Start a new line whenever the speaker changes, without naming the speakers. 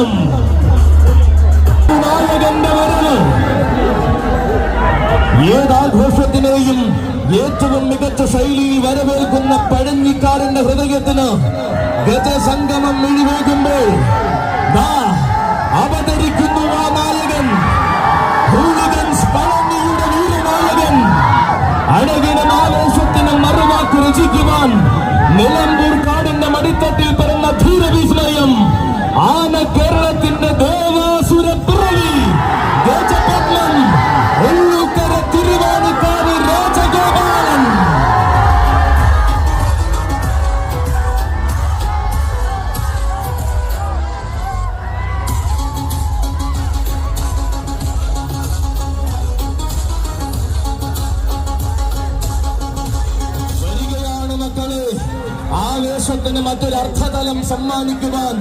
വേണം. നായകന്റെ വരവ് ഏതാഘോഷത്തിനെയും ഏറ്റവും മികച്ച ശൈലിയിൽ വരവേൽക്കുന്ന പഴഞ്ഞിക്കാരന്റെ ഹൃദയത്തിന് ഗജസംഗമം മിഴിവേകുമ്പോൾ അവതരിക്കുന്നു ആ നായകൻ, ഹൂളിഗൻസ് പഴഞ്ഞിയുടെ വീരനായകൻ. അഴകിനും ആവേശത്തിനും മറുവാക്ക് രചിക്കുവാൻ നിലമ്പൂർ കാടിന്റെ മടിത്തട്ടിൽ പിറന്ന ധീരവിസ്മയം, ആന കേരളത്തിന്റെ ദേവാസുര പിറവി, ഗജപത്മൻ, ഉള്ളുക്കര തിരുവാണിക്കാവ് രാജഗോപാലൻ. വരികയാണ് മക്കളെ, ആവേശത്തിന് മറ്റൊരർത്ഥതലം സമ്മാനിക്കുവാൻ.